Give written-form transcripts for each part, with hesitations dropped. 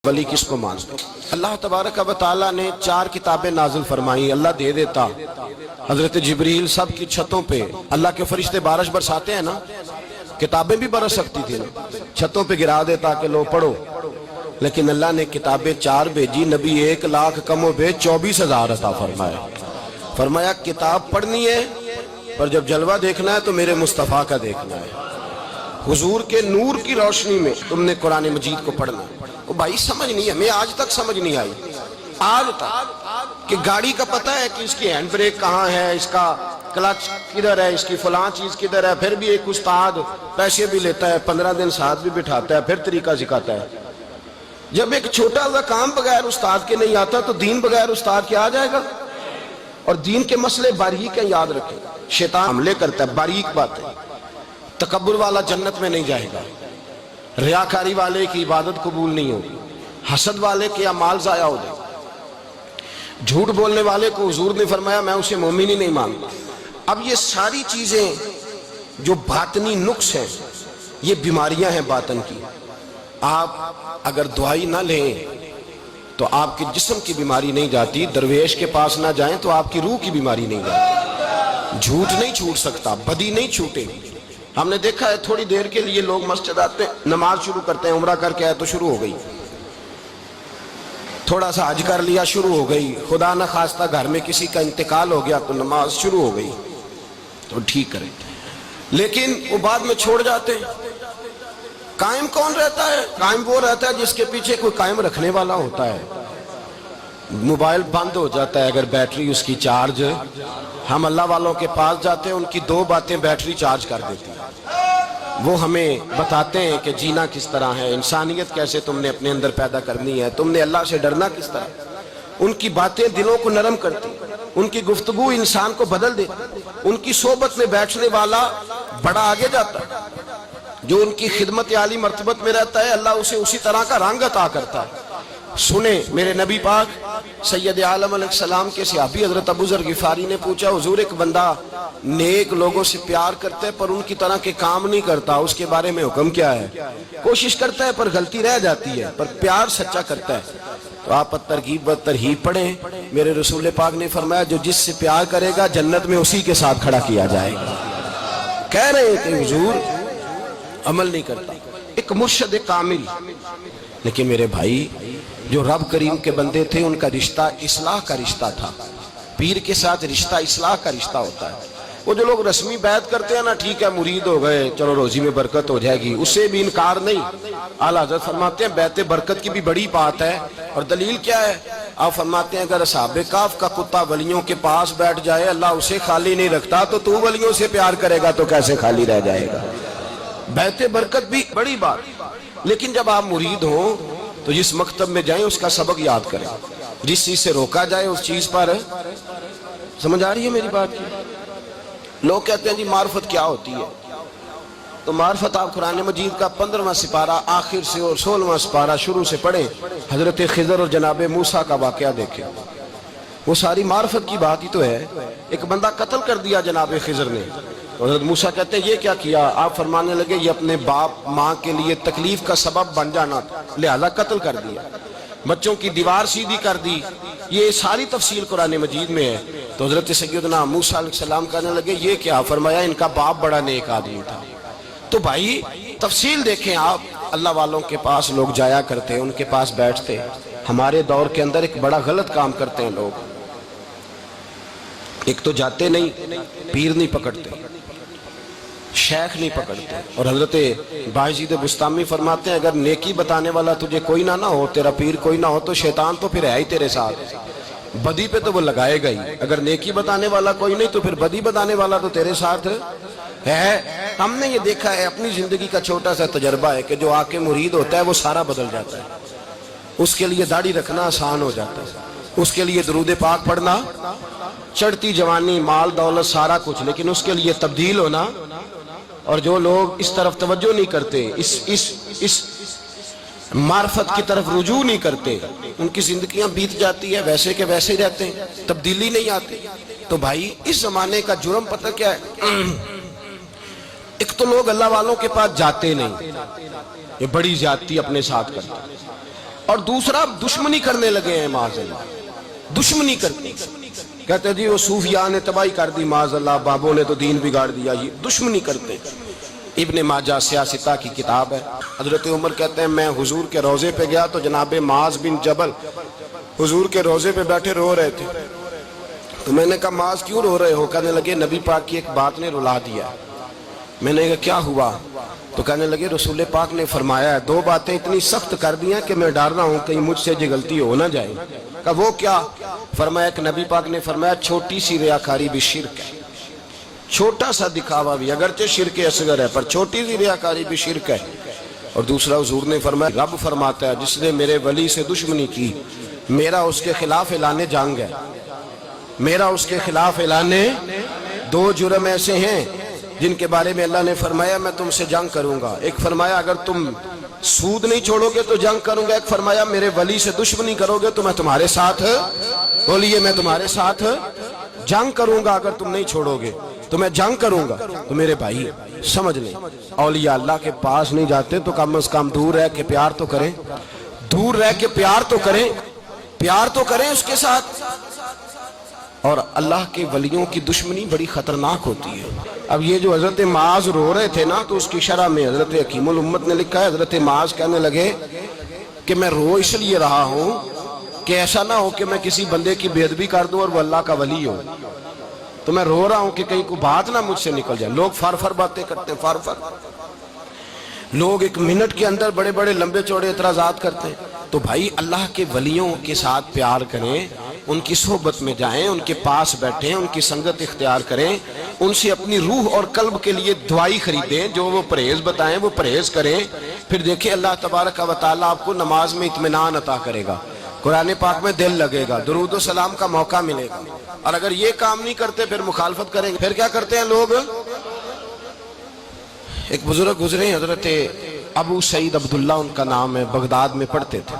ولی کس کو مانتے؟ اللہ تبارک و تعالیٰ نے 4 کتابیں نازل فرمائی، اللہ دے دیتا حضرت جبریل سب کی چھتوں پہ، اللہ کے فرشتے بارش برساتے ہیں نا، کتابیں بھی برس سکتی تھی نا، چھتوں پہ گرا دیتا کہ لو پڑھو، لیکن اللہ نے کتابیں 4 بھیجی، نبی 1 لاکھ کم و بیش 24,000 عطا فرمایا۔ فرمایا کتاب پڑھنی ہے پر جب جلوہ دیکھنا ہے تو میرے مصطفیٰ کا دیکھنا ہے، حضور کے نور کی روشنی میں تم نے قرآن مجید کو پڑھنا ہے۔ وہ بھائی سمجھ نہیں ہے، میں آج تک سمجھ نہیں آئی، آج تک کہ گاڑی کا پتہ ہے کہ اس کی ہینڈ بریک کہاں ہے، اس کا کلچ کدھر ہے، اس کی فلاں چیز کدھر ہے، پھر بھی ایک استاد پیسے بھی لیتا ہے، 15 دن ساتھ بھی بٹھاتا ہے، پھر طریقہ سکھاتا ہے۔ جب ایک چھوٹا سا کام بغیر استاد کے نہیں آتا تو دین بغیر استاد کے آ جائے گا؟ اور دین کے مسئلے باریک ہیں، یاد رکھیں، شیطان حملے کرتا ہے، باریک بات ہے۔ تکبر والا جنت میں نہیں جائے گا، ریاکاری والے کی عبادت قبول نہیں ہوگی، حسد والے کے اعمال ضائع ہو جائے، جھوٹ بولنے والے کو حضور نے فرمایا میں اسے مومن ہی نہیں مانتا۔ اب یہ ساری چیزیں جو باطنی نقص ہیں، یہ بیماریاں ہیں باطن کی، آپ اگر دوائی نہ لیں تو آپ کے جسم کی بیماری نہیں جاتی، درویش کے پاس نہ جائیں تو آپ کی روح کی بیماری نہیں جاتی۔ جھوٹ نہیں چھوٹ سکتا، بدی نہیں چھوٹے گی۔ ہم نے دیکھا ہے تھوڑی دیر کے لیے لوگ مسجد آتے ہیں، نماز شروع کرتے ہیں، عمرہ کر کے آئے تو شروع ہو گئی، تھوڑا سا حج کر لیا شروع ہو گئی، خدا نہ خواستہ گھر میں کسی کا انتقال ہو گیا تو نماز شروع ہو گئی، تو ٹھیک کریں، لیکن وہ بعد میں چھوڑ جاتے ہیں۔ قائم کون رہتا ہے؟ قائم وہ رہتا ہے جس کے پیچھے کوئی قائم رکھنے والا ہوتا ہے۔ موبائل بند ہو جاتا ہے اگر بیٹری اس کی چارج، ہم اللہ والوں کے پاس جاتے ہیں، ان کی 2 باتیں بیٹری چارج کر دیتی ہیں، وہ ہمیں بتاتے ہیں کہ جینا کس طرح ہے، انسانیت کیسے تم نے اپنے اندر پیدا کرنی ہے، تم نے اللہ سے ڈرنا کس طرح۔ ان کی باتیں دلوں کو نرم کرتی، ان کی گفتگو انسان کو بدل دیتی، ان کی صحبت میں بیٹھنے والا بڑا آگے جاتا ہے، جو ان کی خدمت عالی مرتبت میں رہتا ہے اللہ اسے اسی طرح کا رنگ عطا کرتا ہے۔ سنیں میرے نبی پاک سید عالم علیہ السلام کے صحابی حضرت ابو ذر غفاری نے پوچھا حضور ایک بندہ نیک لوگوں سے پیار کرتا ہے پر ان کی طرح کے کام نہیں کرتا، اس کے بارے میں حکم کیا ہے؟ کوشش کرتا ہے پر غلطی رہ جاتی ہے، پر پیار سچا کرتا ہے۔ تو آپ ترغیب و ترہیب پڑھیں، میرے رسول پاک نے فرمایا جو جس سے پیار کرے گا جنت میں اسی کے ساتھ کھڑا کیا جائے گا۔ کہہ رہے ہیں کہ حضور عمل نہیں کرتا، ایک مرشد کامل، لیکن میرے بھائی جو رب کریم کے بندے تھے ان کا رشتہ اصلاح کا رشتہ تھا، پیر کے ساتھ رشتہ اصلاح کا رشتہ ہوتا ہے۔ وہ جو لوگ رسمی بیعت کرتے ہیں نا، ٹھیک ہے مرید ہو گئے چلو روزی میں برکت ہو جائے گی، اس سے بھی انکار نہیں۔ اعلیٰ حضرت فرماتے ہیں بیعت برکت کی بھی بڑی بات ہے، اور دلیل کیا ہے؟ آپ فرماتے ہیں اگر اصحاب کہف کا کتا ولیوں کے پاس بیٹھ جائے اللہ اسے خالی نہیں رکھتا، تو ولیوں سے پیار کرے گا تو کیسے خالی رہ جائے گا؟ بیعت برکت بھی بڑی بات، لیکن جب آپ مرید ہوں تو جس مکتب میں جائیں اس کا سبق یاد کریں، جس چیز سے روکا جائے اس چیز پر، سمجھ آ رہی ہے میری بات کی؟ لوگ کہتے ہیں جی معرفت کیا ہوتی ہے، تو معرفت آپ قرآن مجید کا 15واں سپارہ آخر سے اور 16واں سپارہ شروع سے پڑھیں، حضرت خضر اور جناب موسیٰ کا واقعہ دیکھیں، وہ ساری معرفت کی بات ہی تو ہے۔ ایک بندہ قتل کر دیا جناب خضر نے، حضرت موسیٰ کہتے ہیں یہ کیا کیا؟ آپ فرمانے لگے یہ اپنے باپ ماں کے لیے تکلیف کا سبب بن جانا لہذا قتل کر دیا، بچوں کی دیوار سیدھی کر دی، یہ ساری تفصیل قرآن مجید میں ہے۔ تو حضرت سیدنا موسیٰ علیہ السلام کہنے لگے یہ کیا؟ فرمایا ان کا باپ بڑا نیک آدمی تھا۔ تو بھائی تفصیل دیکھیں آپ، اللہ والوں کے پاس لوگ جایا کرتے، ان کے پاس بیٹھتے۔ ہمارے دور کے اندر ایک بڑا غلط کام کرتے ہیں لوگ، ایک تو جاتے نہیں، پیر نہیں پکڑتے، شیخ نہیں پکڑتے، اور حضرت باجید بستامی فرماتے ہیں اگر نیکی بتانے والا تجھے کوئی نہ ہو، تیرا پیر کوئی نہ ہو، تو شیطان تو پھر ہے ہی تیرے ساتھ، بدی پہ تو وہ لگائے گا ہی۔ اگر نیکی بتانے والا کوئی نہیں تو پھر بدی بتانے والا تو تیرے ساتھ ہے۔ ہم نے یہ دیکھا ہے، اپنی زندگی کا چھوٹا سا تجربہ ہے کہ جو آ کے مرید ہوتا ہے وہ سارا بدل جاتا ہے، اس کے لیے داڑھی رکھنا آسان ہو جاتا ہے، اس کے لیے درود پاک پڑھنا، چڑھتی جوانی مال دولت سارا کچھ، لیکن اس کے لیے تبدیل ہونا۔ اور جو لوگ اس طرف توجہ نہیں کرتے، اس معرفت کی طرف رجوع نہیں کرتے، ان کی زندگیاں بیت جاتی ہے ویسے کے ویسے رہتے ہیں، تبدیلی نہیں آتی۔ تو بھائی اس زمانے کا جرم پتہ کیا ہے؟ ایک تو لوگ اللہ والوں کے پاس جاتے نہیں، یہ بڑی زیادتی اپنے ساتھ کرتے، اور دوسرا دشمنی کرنے لگے ہیں معاذ اللہ، دشمنی کرتے کہتے جی وہ صوفیاء نے تباہی کر دی معاذ اللہ، بابوں نے تو دین بگاڑ دیا، یہ دشمنی کرتے۔ ابن ماجہ سیاستہ کی کتاب ہے۔ حضرت عمر کہتے ہیں میں حضور کے روضے پہ گیا تو جناب معاذ بن جبل حضور کے روضے پہ بیٹھے رو رہے تھے، تو میں نے کہا معاذ کیوں رو رہے ہو؟ کہنے لگے نبی پاک کی ایک بات نے رلا دیا۔ میں نے کہا کیا ہوا؟ تو کہنے لگے رسول پاک نے فرمایا ہے دو باتیں اتنی سخت کر دی ہیں کہ میں ڈر رہا ہوں کہیں مجھ سے یہ غلطی ہو نہ جائے۔ کہا وہ کیا؟ فرمایا کہ نبی پاک نے فرمایا چھوٹی سی ریاکاری بھی شرک ہے، چھوٹا سا دکھاوا بھی، اگرچہ شرک اصغر ہے پر چھوٹی سی ریاکاری بھی شرک ہے۔ اور دوسرا حضور نے فرمایا رب فرماتا ہے جس نے میرے ولی سے دشمنی کی میرا اس کے خلاف اعلان جنگ ہے، میرا اس کے خلاف اعلان۔ دو جرم ایسے ہیں جن کے بارے میں اللہ نے فرمایا میں تم سے جنگ کروں گا، ایک فرمایا اگر تم سود نہیں چھوڑو گے تو جنگ کروں گا، ایک فرمایا میرے ولی سے دشمنی کرو گے تو میں تمہارے ساتھ، بولیے میں تمہارے ساتھ جنگ کروں گا، اگر تم نہیں چھوڑو گے تو میں جنگ کروں گا۔ تو میرے بھائی سمجھ لیں اولیاء اللہ کے پاس نہیں جاتے تو کم از کم دور رہ کے پیار تو کریں، دور رہ کے پیار تو کریں، پیار تو کریں اس کے ساتھ۔ اور اللہ کے ولیوں کی دشمنی بڑی خطرناک ہوتی ہے۔ اب یہ جو حضرت معاذ رو رہے تھے نا تو اس کی شرح میں حضرت حکیم الامت نے لکھا ہے حضرت معاذ کہنے لگے کہ میں رو اس لیے رہا ہوں کہ ایسا نہ ہو کہ میں کسی بندے کی بے ادبی کر دوں اور وہ اللہ کا ولی ہو، تو میں رو رہا ہوں کہ کہیں کوئی بات نہ مجھ سے نکل جائے۔ لوگ فار باتیں کرتے ہیں، فار لوگ ایک منٹ کے اندر بڑے بڑے لمبے چوڑے اعتراضات کرتے ہیں۔ تو بھائی اللہ کے ولیوں کے ساتھ پیار کریں، ان کی صحبت میں جائیں، ان کے پاس بیٹھیں، ان کی سنگت اختیار کریں، ان سے اپنی روح اور قلب کے لیے دعائی خریدیں، جو وہ پرہیز بتائیں وہ پرہیز کریں، پھر دیکھیں اللہ تبارک و تعالیٰ آپ کو نماز میں اطمینان عطا کرے گا، قرآن پاک میں دل لگے گا، درود و سلام کا موقع ملے گا۔ اور اگر یہ کام نہیں کرتے پھر مخالفت کریں گے۔ پھر کیا کرتے ہیں لوگ؟ ایک بزرگ گزرے حضرت ابو سعید عبداللہ ان کا نام ہے، بغداد میں پڑھتے تھے،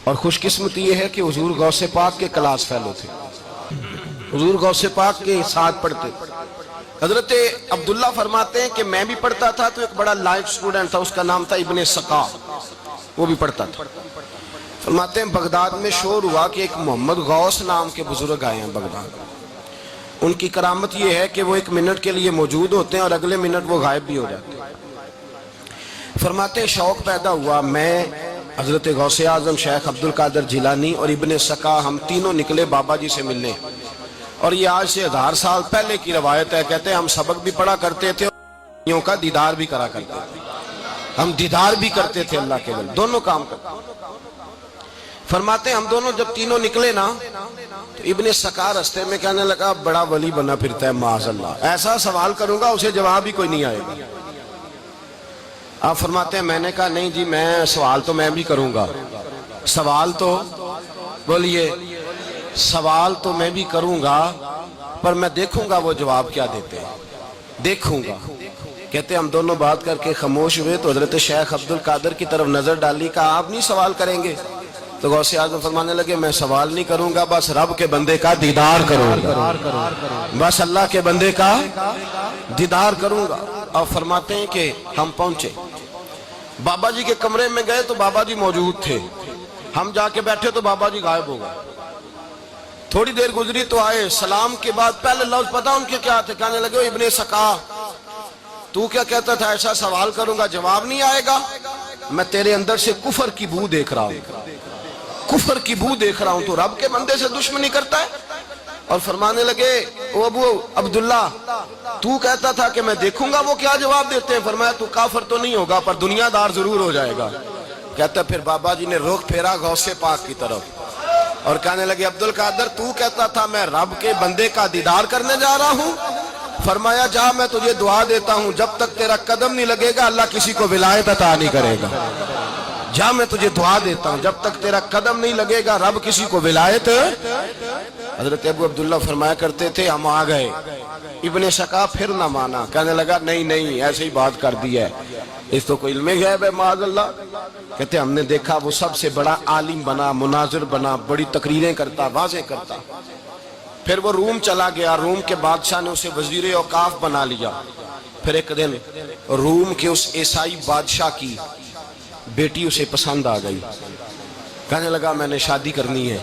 اور خوش قسمتی یہ ہے کہ حضور غوث پاک کے کلاس فیلو تھے، حضور غوث پاک کے ساتھ پڑھتے تھے۔ حضرت عبداللہ فرماتے ہیں کہ میں بھی پڑھتا تھا تو ایک بڑا لائق سٹوڈنٹ تھا، اس کا نام تھا ابن سقا، وہ بھی پڑھتا تھا۔ فرماتے ہیں بغداد میں شور ہوا کہ ایک محمد غوث نام کے بزرگ آئے ہیں بغداد۔ ان کی کرامت یہ ہے کہ وہ ایک منٹ کے لیے موجود ہوتے ہیں اور اگلے منٹ وہ غائب بھی ہو جاتے ہیں۔ فرماتے ہیں شوق پیدا ہوا، میں حضرت غوث اعظم شیخ عبد القادر جیلانی اور ابن سقا ہم تینوں نکلے بابا جی سے ملنے، اور یہ آج سے 1000 سال پہلے کی روایت ہے۔ کہتے ہیں ہم سبق بھی پڑھا کرتے تھے اور کا دیدار بھی کرا کرتے تھے، ہم دیدار بھی کرتے تھے اللہ کے ولی، دونوں کام کرتے۔ فرماتے ہیں ہم دونوں جب تینوں نکلے نا تو ابن سقا رستے میں کہنے لگا بڑا ولی بنا پھرتا ہے معاذ اللہ، ایسا سوال کروں گا اسے جواب ہی کوئی نہیں آئے گا۔ آپ فرماتے ہیں میں نے کہا نہیں جی میں سوال تو میں بھی کروں گا، سوال تو بولیے سوال تو میں بھی کروں گا، پر میں دیکھوں گا وہ جواب کیا دیتے ہیں، دیکھوں گا۔ کہتے ہیں ہم دونوں بات کر کے خاموش ہوئے تو حضرت شیخ عبد القادر کی طرف نظر ڈالی، کہا آپ نہیں سوال کریں گے؟ تو غوث اعظم فرمانے لگے میں سوال نہیں کروں گا، بس رب کے بندے کا دیدار کروں گا، بس اللہ کے بندے کا دیدار کروں گا۔ اور فرماتے ہیں کہ ہم پہنچے بابا جی کے کمرے میں، گئے تو بابا جی موجود تھے، ہم جا کے بیٹھے تو بابا جی غائب ہو گئے۔ تھوڑی دیر گزری تو آئے، سلام کے بعد پہلے لفظ پتہ ان کے کیا تھے؟ کہنے لگے ابن سقا تو کیا کہتا تھا ایسا سوال کروں گا جواب نہیں آئے گا؟ میں تیرے اندر سے کفر کی بو دیکھ رہا ہوں، کفر کی بو دیکھ رہا ہوں، تو رب کے بندے سے دشمنی کرتا ہے۔ اور فرمانے لگے او ابو عبداللہ تو کہتا تھا کہ میں دیکھوں گا وہ کیا جواب دیتے ہیں۔ فرمایا تو کافر تو نہیں ہوگا پر دنیا دار ضرور ہو جائے گا۔ کہتا پھر بابا جی نے رخ پھیرا غوث پاک کی طرف اور کہنے لگے عبد القادر تو کہتا تھا میں رب کے بندے کا دیدار کرنے جا رہا ہوں، فرمایا جا میں تجھے دعا دیتا ہوں جب تک تیرا قدم نہیں لگے گا اللہ کسی کو ولایت عطا نہیں کرے گا، جا میں تجھے دعا دیتا ہوں جب تک تیرا قدم نہیں لگے گا رب کسی کو ولایت۔ حضرت ابو عبداللہ فرمایا کرتے تھے ہم آ گئے، ابن سقا پھر نہ مانا، کہنے لگا نہیں نہیں ایسے ہی بات کر دی ہے، اس تو کوئی علم غیب ہے معاذ اللہ۔ کہتے ہم نے دیکھا وہ سب سے بڑا عالم بنا، مناظر بنا، بڑی تقریریں کرتا، واضح کرتا۔ پھر وہ روم چلا گیا، روم کے بادشاہ نے اسے وزیر اوقاف بنا لیا۔ پھر ایک دن روم کے اس عیسائی بادشاہ کی بیٹی اسے پسند آ گئی، کہنے لگا میں نے شادی کرنی ہے۔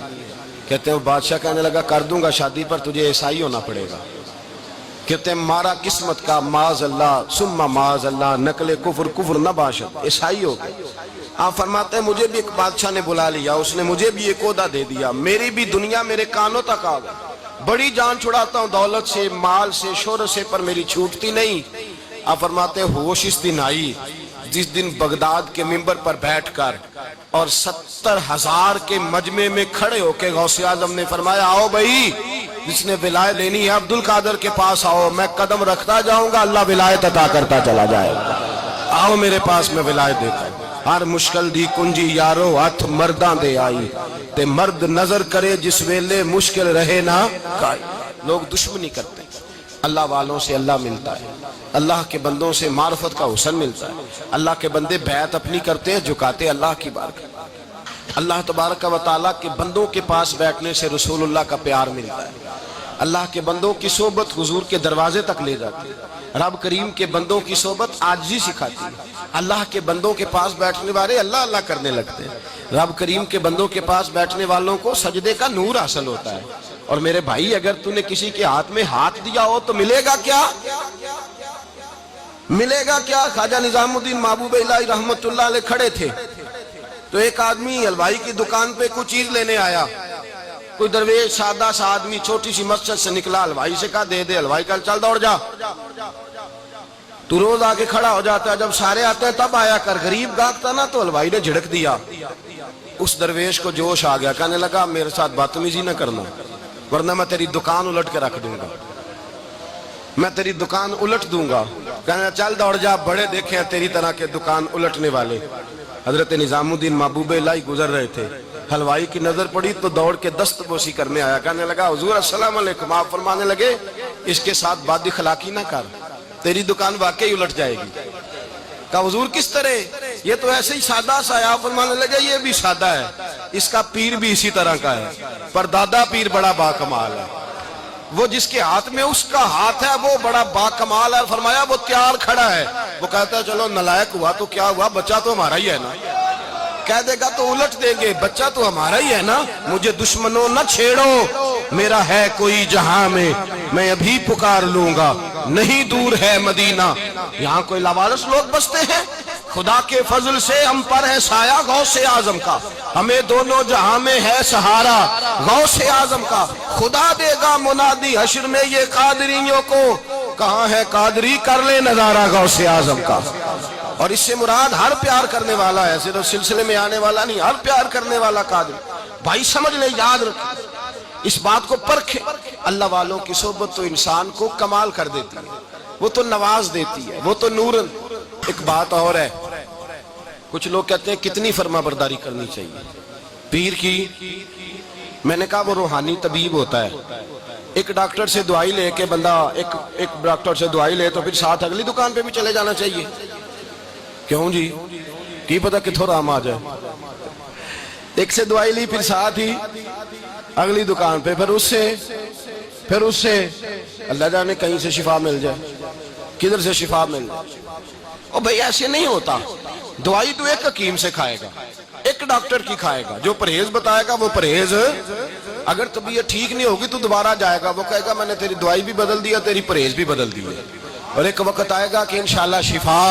کہتے ہیں بادشاہ کہنے لگا کر دوں گا شادی، پر تجھے عیسائی ہونا پڑے گا۔ کہتے ہیں مارا قسمت کا معاذ اللہ ثم معاذ اللہ، نقل کفر کفر نہ باشد، عیسائی ہو گئے۔ آپ فرماتے ہیں مجھے بھی ایک بادشاہ نے بلا لیا، اس نے مجھے بھی ایک عہدہ دے دیا، میری بھی دنیا میرے کانوں تک آ گئی، بڑی جان چھڑاتا ہوں دولت سے، مال سے، شہرت سے، پر میری چھوٹتی نہیں۔ آپ فرماتے ہیں ہوش اس دن آئی جس دن بغداد کے منبر پر بیٹھ کر اور 70,000 کے مجمع میں کھڑے ہو کے غوث اعظم نے فرمایا آؤ بھائی، جس نے ولایت لینی ہے عبد القادر کے پاس آؤ، میں قدم رکھتا جاؤں گا، اللہ ولایت عطا کرتا چلا جائے گا، آؤ میرے پاس میں ولایت دیتا ہوں۔ ہر مشکل دی کنجی یارو ہاتھ مرداں دے آئی، تے مرد نظر کرے جس ویلے مشکل رہے نہ کائی۔ لوگ دشمنی کرتے ہیں، اللہ والوں سے اللہ ملتا ہے، اللہ کے بندوں سے معرفت کا حسن ملتا ہے، اللہ کے بندے بیعت اپنی کرتے ہیں، جھکاتے اللہ کی بارگاہ۔ اللہ تبارک و تعالیٰ کے بندوں کے پاس بیٹھنے سے رسول اللہ کا پیار ملتا ہے، اللہ کے بندوں کی صحبت حضور کے دروازے تک لے جاتی ہے، رب کریم کے بندوں کی صحبت عاجزی سکھاتی ہے، اللہ کے بندوں کے پاس بیٹھنے والے اللہ اللہ کرنے لگتے ہیں، رب کریم کے بندوں کے پاس بیٹھنے والوں کو سجدے کا نور حاصل ہوتا ہے۔ اور میرے بھائی اگر تو نے کسی کے ہاتھ میں ہاتھ دیا ہو تو ملے گا کیا؟ ملے گا کیا؟ خواجہ نظام الدین محبوب الہی رحمت اللہ علیہ کھڑے تھے تو ایک آدمی حلوائی کی دکان پہ کچھ چیز لینے آیا، کوئی درویش سادہ سا آدمی چھوٹی سی مسجد سے نکلا، حلوائی سے کہا دے دے، حلوائی کہا چل دوڑ جا، تو روز آگے کھڑا ہو جاتا ہے، جب سارے آتے ہیں تب آیا کر، غریب گاہک نا تو حلوائی نے جھڑک دیا، اس درویش کو جوش آ گیا، کہنے لگا میرے ساتھ بدتمیزی نہ کرنا ورنہ میں تیری دکان الٹ کے رکھ دوں گا، میں تیری دکان الٹ دوں گا۔ کہنے چل دوڑ جا، بڑے دیکھے ہیں تیری طرح کے دکان الٹنے والے۔ حضرت نظام الدین محبوب الہی گزر رہے تھے، حلوائی کی نظر پڑی تو دوڑ کے دست بوسی کرنے آیا، کہنے لگا حضور السلام علیکم۔ آپ فرمانے لگے اس کے ساتھ بد اخلاقی نہ کر، تیری دکان واقعی الٹ جائے گی۔ کہا حضور کس طرح؟ یہ تو ایسے ہی سادہ سا ہے۔ آپ فرمانے لگے یہ بھی سادہ ہے، اس کا پیر بھی اسی طرح کا ہے، پر دادا پیر بڑا باکمال ہے، وہ جس کے ہاتھ میں اس کا ہاتھ ہے وہ بڑا باکمال ہے۔ فرمایا وہ تیار کھڑا ہے، وہ کہتا ہے چلو نالائق ہوا تو کیا ہوا، بچہ تو ہمارا ہی ہے نا، کہہ دے گا تو الٹ دیں گے، بچہ تو ہمارا ہی ہے نا، مجھے دشمنوں نہ چھیڑو، میرا ہے کوئی جہاں میں ابھی پکار لوں گا، نہیں دور ہے مدینہ، یہاں کوئی لاوارث لوگ بستے ہیں، خدا کے فضل سے ہم پر ہے سایہ غوث اعظم کا، ہمیں دونوں جہاں میں ہے سہارا غوث اعظم کا، خدا دے گا منادی حشر میں یہ قادریوں کو، کہاں ہے قادری کر لے نظارہ غوث اعظم کا۔ اور اس سے مراد ہر پیار کرنے والا ہے، صرف سلسلے میں آنے والا نہیں، ہر پیار کرنے والا قادر۔ بھائی سمجھ لیں، یاد رکھیں، اس بات کو پرکھیں، اللہ والوں کی صحبت تو انسان کو کمال کر دیتی ہے، وہ تو نواز دیتی ہے، وہ تو نورن۔ ایک بات اور ہے، کچھ لوگ کہتے ہیں کتنی فرما برداری کرنی چاہیے پیر کی؟ میں نے کہا وہ روحانی طبیب ہوتا ہے، ایک ڈاکٹر سے دوائی لے کے بندہ ایک ڈاکٹر سے دوائی لے تو پھر ساتھ اگلی دکان پہ بھی چلے جانا چاہیے، کیوں جی؟ کی پتہ کتھوں رام آ جائے، ایک سے دوائی لی پھر ساتھ ہی اگلی دکان پہ، پھر اس سے اللہ جانے کہیں سے شفا مل جائے، کدھر سے شفا مل جائے۔ اور بھئی ایسے نہیں ہوتا، دوائی تو ایک حکیم سے کھائے گا، ایک ڈاکٹر کی کھائے گا، جو پرہیز بتائے گا وہ پرہیز، اگر طبیعت ٹھیک نہیں ہوگی تو دوبارہ جائے گا، وہ کہے گا میں نے تیری دوائی بھی بدل دیا، تیری پرہیز بھی بدل دی، اور ایک وقت آئے گا کہ انشاءاللہ شفا۔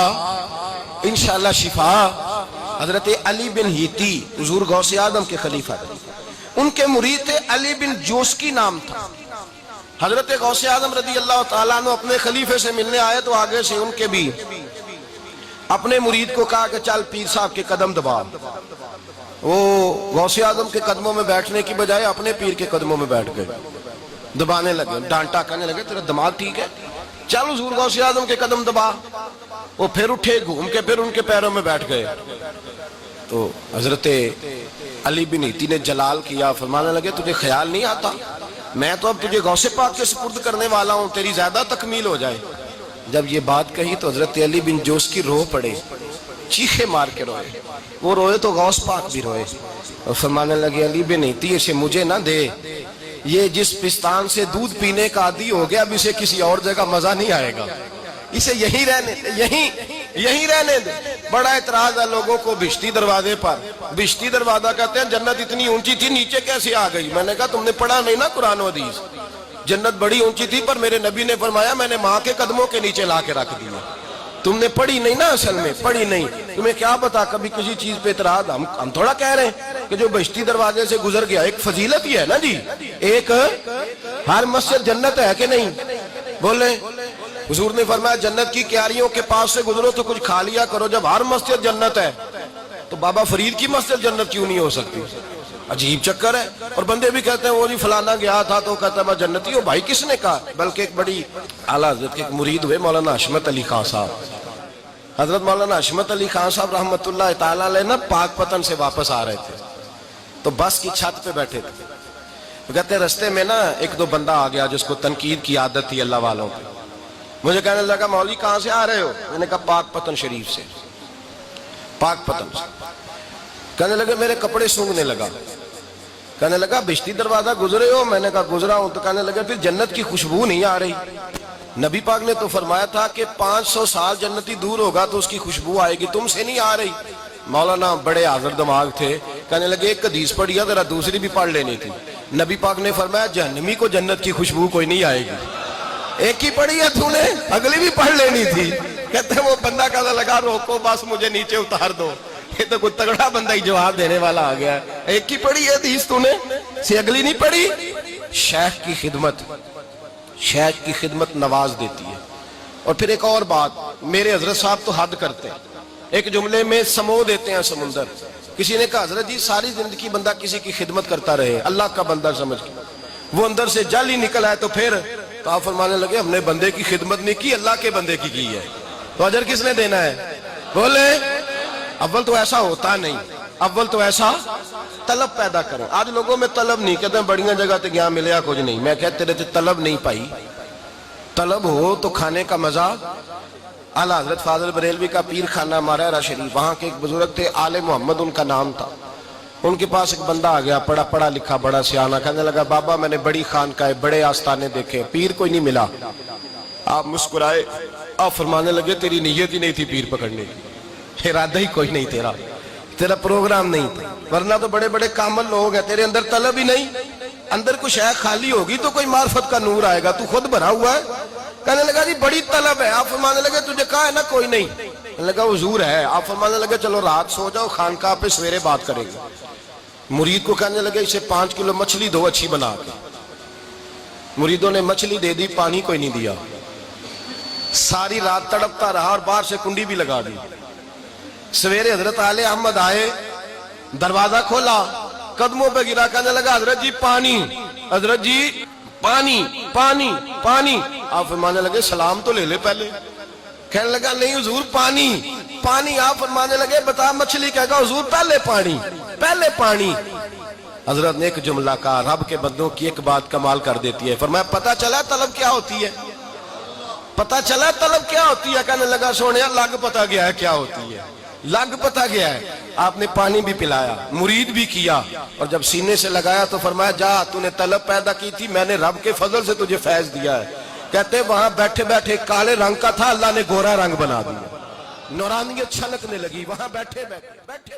حضرت علی بن ہیتی حضور غوث اعظم کے خلیفہ تھے، ان کے مرید تھے علی بن جوسکی نام تھا۔ حضرت غوث اعظم رضی اللہ تعالیٰ عنہ اپنے خلیفے سے ملنے آئے تو آگے سے ان کے بھی اپنے مرید کو کہا کہ چل پیر صاحب کے قدم دبا۔ وہ غوث اعظم کے قدموں میں بیٹھنے کی بجائے اپنے پیر کے قدموں میں بیٹھ گئے، دبانے لگے، ڈانٹا، کہنے لگے تیرا دماغ ٹھیک ہے، چل حضور غوث اعظم کے قدم دبا۔ وہ پھر اٹھے، گھوم کے پھر ان کے پیروں میں بیٹھ گئے، تو حضرت علی بن ہیتی نے جلال کیا، فرمانے لگے تجھے خیال نہیں آتا میں تو اب تجھے غوث پاک کے سپرد کرنے والا ہوں، تیری زیادہ تکمیل ہو جائے۔ جب یہ بات کہی تو حضرت علی بن جوس کی رو پڑے، چیخے مار کے روئے، وہ روئے تو غوث پاک بھی روئے، اور فرمانے لگے علی بن ہیتی اسے مجھے نہ دے، یہ جس پستان سے دودھ پینے کا عادی ہو گیا اب اسے کسی اور جگہ مزہ نہیں آئے گا، اسے یہیں رہنے، یہیں رہنے دے. بڑا اعتراض ہے لوگوں کو بہشتی دروازے پر. بہشتی دروازہ کہتے ہیں جنت اتنی اونچی تھی نیچے کیسے آ گئی؟ میں نے کہا تم نے پڑھا نہیں نا قرآن و حدیث. جنت بڑی اونچی تھی پر میرے نبی نے فرمایا میں نے ماں کے قدموں کے نیچے لا کے رکھ دیا. تم نے پڑھی نہیں نا، اصل میں پڑھی نہیں. تمہیں کیا پتا کبھی کسی چیز پہ اعتراض. ہم تھوڑا کہہ رہے ہیں کہ جو بہشتی دروازے سے گزر گیا ایک فضیلت ہی ہے نا جی. ایک ہر مسجد جنت ہے کہ نہیں؟ بولیں. حضور نے فرمایا جنت کی کیاریوں کے پاس سے گزرو تو کچھ کھا لیا کرو. جب ہر مسجد جنت ہے تو بابا فرید کی مسجد جنت کیوں نہیں ہو سکتی؟ عجیب چکر ہے. اور بندے بھی کہتے ہیں وہ جی فلانا گیا تھا تو کہتا ہے میں جنتی ہوں. بھائی کس نے کہا؟ بلکہ ایک بڑی اعلیٰ حضرت کے ایک مرید ہوئے مولانا حشمت علی خان صاحب. حضرت مولانا حشمت علی خان صاحب رحمۃ اللہ تعالیٰ علیہ نا پاک پتن سے واپس آ رہے تھے تو بس کی چھت پہ بیٹھے تھے. کہتے رستے میں نا ایک دو بندہ آ گیا جس کو تنقید کی عادت تھی اللہ والوں پہ. مجھے کہنے لگا مولوی کہاں سے آ رہے ہو؟ میں نے کہا پاک پتن شریف سے. پاک پتن سے. کہنے لگے میرے کپڑے سونگنے لگا. کہنے لگا بہشتی دروازہ گزرے ہو؟ میں نے کہا گزرا ہوں. تو کہنے لگا پھر جنت کی خوشبو نہیں آ رہی؟ نبی پاک نے تو فرمایا تھا کہ 500 سال جنتی دور ہوگا تو اس کی خوشبو آئے گی، تم سے نہیں آ رہی. مولانا بڑے حاضر دماغ تھے. کہنے لگے ایک حدیث پڑھی ہے ذرا دوسری بھی پڑھ لینی تھی. نبی پاک نے فرمایا جہنمی کو جنت کی خوشبو کوئی نہیں آئے گی. ایک ہی پڑھی ہے تو نے، اگلی بھی پڑھ لینی تھی. کہتے ہیں وہ بندہ کہنے لگا روکو بس مجھے نیچے اتار دو. یہ تو کوئی تگڑا بندہ ہی جواب دینے والا آ گیا. ایک ہی پڑھی ہے حدیث تو نے، سے اگلی نہیں پڑھی. شیخ کی خدمت، شیخ کی خدمت نواز دیتی ہے. اور پھر ایک اور بات، میرے حضرت صاحب تو حد کرتے ہیں. ایک جملے میں سمو دیتے ہیں سمندر. کسی نے کہا حضرت جی ساری زندگی بندہ کسی کی خدمت کرتا رہے اللہ کا بندہ سمجھ کے، وہ اندر سے جل ہی نکل آئے تو پھر تو آپ فرمانے لگے ہم نے بندے کی خدمت نہیں کی اللہ کے بندے کی ہے تو اجر کس نے دینا ہے؟ بولے. اول تو ایسا ہوتا نہیں، اول تو ایسا طلب پیدا کریں. آج لوگوں میں طلب نہیں. کہتے ہیں بڑیاں جگہ تے گیا ملیا کچھ نہیں. میں کہتے رہتے طلب نہیں پائی. طلب ہو تو کھانے کا مزہ. اعلیٰ حضرت فاضل بریلوی کا پیر خانہ مارہرہ شریف، وہاں کے ایک بزرگ تھے آل محمد ان کا نام تھا. ان کے پاس ایک بندہ آ گیا پڑھا لکھا بڑا سیانہ. کہنے لگا بابا میں نے بڑی خانقاہیں بڑے آستانے دیکھے پیر کوئی نہیں ملا. آپ مسکرائے. آپ فرمانے لگے تیری نیت ہی نہیں تھی پیر پکڑنے کی، ارادہ ہی کوئی نہیں تیرا پروگرام نہیں تھا. ورنہ تو بڑے بڑے کامل لوگ ہیں، تیرے اندر طلب ہی نہیں. اندر کچھ شے خالی ہوگی تو کوئی معرفت کا نور آئے گا. تو خود بھرا ہوا ہے. کہنے لگا جی بڑی طلب ہے. آپ فرمانے لگے تجھے کہا ہے نا کوئی نہیں. کہنے لگا حضور ہے. آپ فرمانے لگے چلو رات سو جاؤ خانقاہ پہ سویرے بات کریں گے. مرید کو کہنے لگے اسے 5 کلو مچھلی دو اچھی بنا کے. مریدوں نے مچھلی دے دی، پانی کوئی نہیں دیا. ساری رات تڑپتا رہا اور باہر سے کنڈی بھی لگا دی. سویرے حضرت آل احمد آئے، دروازہ کھولا، قدموں پہ گرا. کہنے لگا حضرت جی پانی، حضرت جی پانی پانی پانی. آپ فرمانے لگے سلام تو لے لے پہلے. کہنے لگا نہیں حضور پانی پانی. آپ فرمانے لگے بتا مچھلی کہے گا حضور پہلے پانی پہلے پانی. حضرت نے ایک جملہ کہا رب کے بندوں کی ایک بات کمال کر دیتی ہے. فرمایا پتہ چلا طلب کیا ہوتی ہے؟ پتہ چلا طلب کیا ہوتی ہے؟ کہنے لگا سونے لگ پتہ گیا ہے کیا ہوتی ہے، لگ پتہ گیا ہے. آپ نے پانی بھی پلایا، مرید بھی کیا، اور جب سینے سے لگایا تو فرمایا جا تو نے طلب پیدا کی تھی، میں نے رب کے فضل سے تجھے فیض دیا ہے. کہتے وہاں بیٹھے بیٹھے کالے رنگ کا تھا، اللہ نے گورا رنگ بنا دیا. نورانیت چھلکنے لگی وہاں بیٹھے بیٹھے